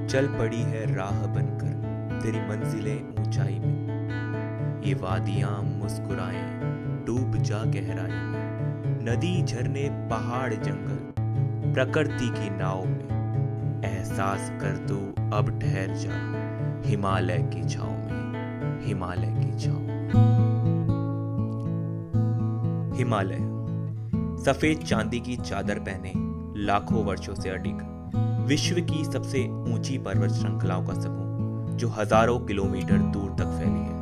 चल पड़ी है राह बनकर तेरी मंजिलें ऊंचाई में। ये वादियां मुस्कुराएं डूब जा गहराई में। नदी झरने पहाड़ जंगल प्रकृति की नाव में। एहसास कर तू अब ठहर जा हिमालय की छाँव में, हिमालय की छाँव में। हिमालय सफेद चांदी की चादर पहने लाखों वर्षों से अडिग विश्व की सबसे ऊंची पर्वत श्रृंखलाओं का समूह जो हजारों किलोमीटर दूर तक फैली है।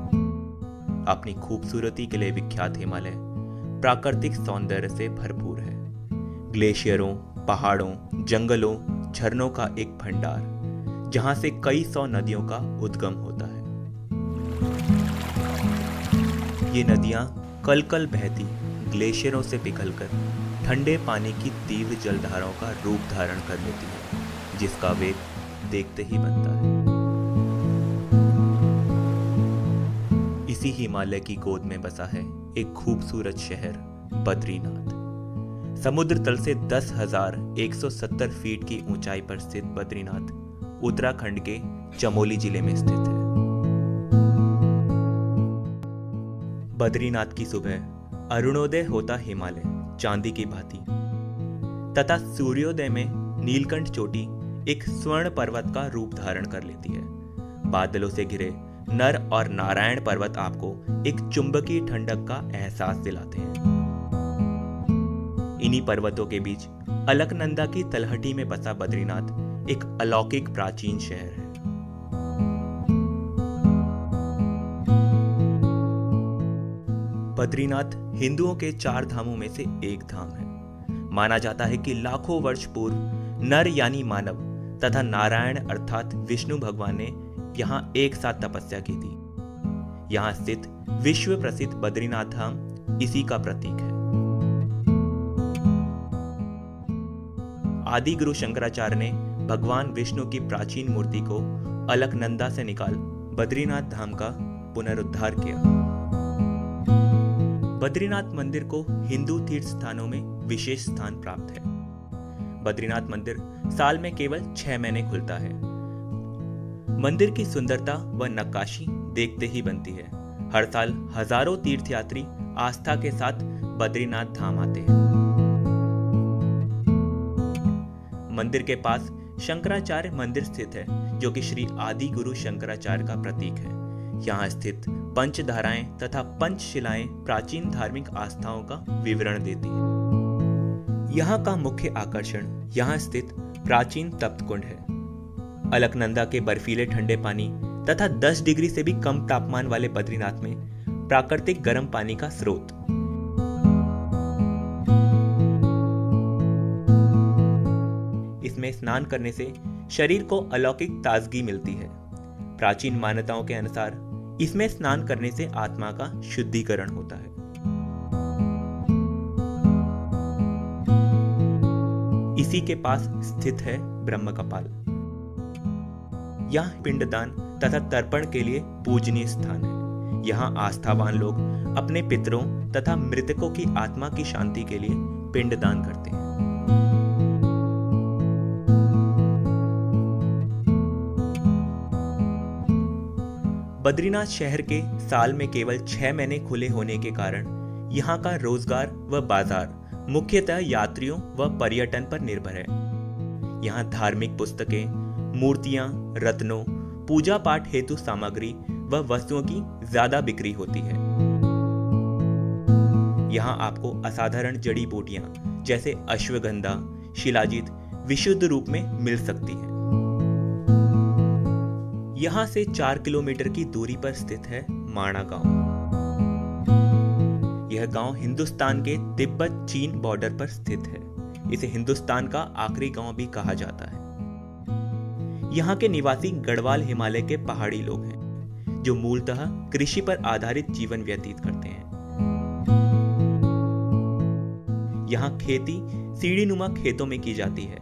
अपनी खूबसूरती के लिए विख्यात हिमालय प्राकृतिक सौंदर्य से भरपूर है। ग्लेशियरों, पहाड़ों, जंगलों, झरनों का एक भंडार जहां से कई सौ नदियों का उद्गम होता है। ये नदियां कल कल बहती ग्लेशियरों से पिघलकर ठंडे पानी की तीव्र जलधाराओं का रूप धारण कर लेती है, जिसका वेग देखते ही बनता है। इसी हिमालय की गोद में बसा है एक खूबसूरत शहर बद्रीनाथ। समुद्र तल से 10,170 फीट की ऊंचाई पर स्थित बद्रीनाथ उत्तराखंड के चमोली जिले में स्थित है। बद्रीनाथ की सुबह अरुणोदय होता हिमालय चांदी की भांति तथा सूर्योदय में नीलकंठ चोटी एक स्वर्ण पर्वत का रूप धारण कर लेती है। बादलों से घिरे नर और नारायण पर्वत आपको एक चुंबकीय ठंडक का एहसास दिलाते हैं। इन्हीं पर्वतों के बीच अलकनंदा की तलहटी में बसा बद्रीनाथ एक अलौकिक प्राचीन शहर है। बद्रीनाथ हिंदुओं के 4 धामों में से एक धाम है। माना जाता है कि लाखों वर्ष पूर्व नर यानी मानव तथा नारायण अर्थात विष्णु भगवान ने यहाँ एक साथ तपस्या की थी। यहाँ स्थित विश्व प्रसिद्ध बद्रीनाथ धाम इसी का प्रतीक है। आदि गुरु शंकराचार्य ने भगवान विष्णु की प्राचीन मूर्ति को अलकनंदा से निकाल बद्रीनाथ धाम का पुनरुद्धार किया। बद्रीनाथ मंदिर को हिंदू तीर्थ स्थानों में विशेष स्थान प्राप्त है। बद्रीनाथ मंदिर साल में केवल 6 महीने खुलता है। मंदिर की सुंदरता व नक्काशी देखते ही बनती है। हर साल हजारों तीर्थयात्री आस्था के साथ बद्रीनाथ धाम आते हैं। मंदिर के पास शंकराचार्य मंदिर स्थित है, जो कि श्री आदि गुरु शंकराचार्य का प्रतीक है। यहाँ स्थित पंचधाराएं तथा पंचशिलाएं प्राचीन धार्मिक आस्थाओं का विवरण देती हैं। यहाँ का मुख्य आकर्षण यहाँ स्थित प्राचीन तप्त कुंड है। अलकनंदा के बर्फीले ठंडे पानी तथा 10 डिग्री से भी कम तापमान वाले बद्रीनाथ में प्राकृतिक गर्म पानी का स्रोत। इसमें स्नान करने से शरीर को अलौकिक ताजगी मिलती है। प्राचीन मान्यताओं के अनुसार इसमें स्नान करने से आत्मा का शुद्धिकरण होता है। इसी के पास स्थित है ब्रह्म कपाल। यह पिंडदान तथा तर्पण के लिए पूजनीय स्थान है। यहाँ आस्थावान लोग अपने पितरों तथा मृतकों की आत्मा की शांति के लिए पिंडदान करते हैं। बद्रीनाथ शहर के साल में केवल 6 महीने खुले होने के कारण यहाँ का रोजगार व बाजार मुख्यतः यात्रियों व पर्यटन पर निर्भर है। यहाँ धार्मिक पुस्तकें, मूर्तियां, रत्नों, पूजा पाठ हेतु सामग्री व वस्तुओं की ज्यादा बिक्री होती है। यहाँ आपको असाधारण जड़ी बूटियां जैसे अश्वगंधा, शिलाजीत विशुद्ध रूप में मिल सकती है। यहाँ से 4 किलोमीटर की दूरी पर स्थित है माणा गांव। यह गांव हिंदुस्तान के तिब्बत चीन बॉर्डर पर स्थित है। इसे हिंदुस्तान का आखिरी गांव भी कहा जाता है। यहाँ के निवासी गढ़वाल हिमालय के पहाड़ी लोग हैं, जो मूलतः कृषि पर आधारित जीवन व्यतीत करते हैं। यहाँ खेती सीढ़ीनुमा खेतों में की जाती है।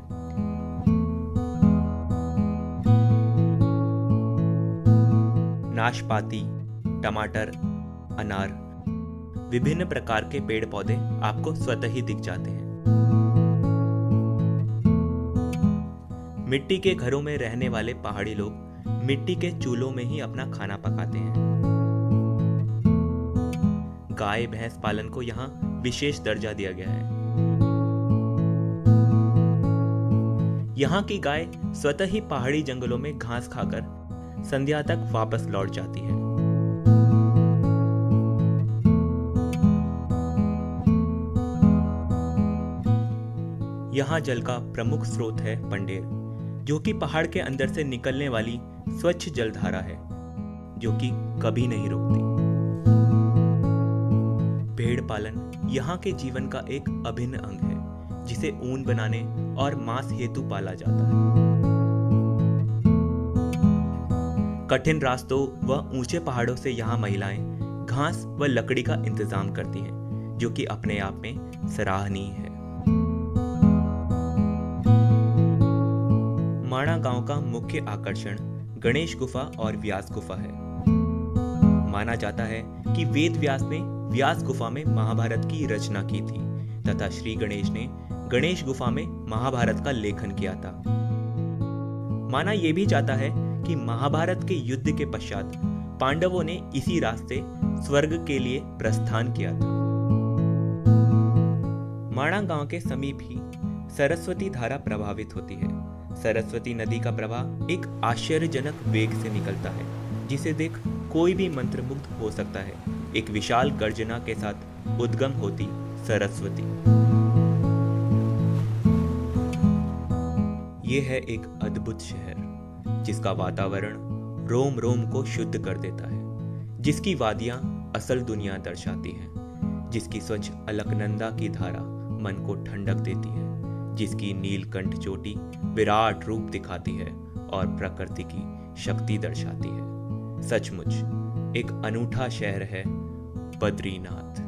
नाशपाती, टमाटर, अनार, विभिन्न प्रकार के पेड़ पौधे आपको स्वतः ही दिख जाते हैं। मिट्टी के घरों में रहने वाले पहाड़ी लोग मिट्टी के चूल्हों में ही अपना खाना पकाते हैं। गाय भैंस पालन को यहाँ विशेष दर्जा दिया गया है। यहाँ की गाय स्वतः ही पहाड़ी जंगलों में घास खाकर संध्या तक वापस लौट जाती है। यहाँ जल का प्रमुख स्रोत है पंडेर, जो कि पहाड़ के अंदर से निकलने वाली स्वच्छ जलधारा है, जो कि कभी नहीं रुकती। भेड़ पालन यहाँ के जीवन का एक अभिन्न अंग है, जिसे ऊन बनाने और मांस हेतु पाला जाता है। कठिन रास्तों व ऊंचे पहाड़ों से यहाँ महिलाएं घास व लकड़ी का इंतजाम करती हैं, जो कि अपने आप में सराहनीय है। माणा गांव का मुख्य आकर्षण गणेश गुफा और व्यास गुफा है। माना जाता है कि वेद व्यास ने व्यास गुफा में महाभारत की रचना की थी तथा श्री गणेश ने गणेश गुफा में महाभारत का लेखन किया था। माना यह भी जाता है कि महाभारत के युद्ध के पश्चात पांडवों ने इसी रास्ते स्वर्ग के लिए प्रस्थान किया था। माणा गांव के समीप ही सरस्वती धारा प्रभावित होती है। सरस्वती नदी का प्रवाह एक आश्चर्यजनक वेग से निकलता है, जिसे देख कोई भी मंत्रमुग्ध हो सकता है। एक विशाल गर्जना के साथ उद्गम होती सरस्वती। यह है एक अद्भुत शहर, जिसका वातावरण रोम रोम को शुद्ध कर देता है, जिसकी वादियां असल दुनिया दर्शाती हैं, जिसकी स्वच्छ अलकनंदा की धारा मन को ठंडक देती है, जिसकी नीलकंठ चोटी विराट रूप दिखाती है और प्रकृति की शक्ति दर्शाती है। सचमुच एक अनूठा शहर है बद्रीनाथ।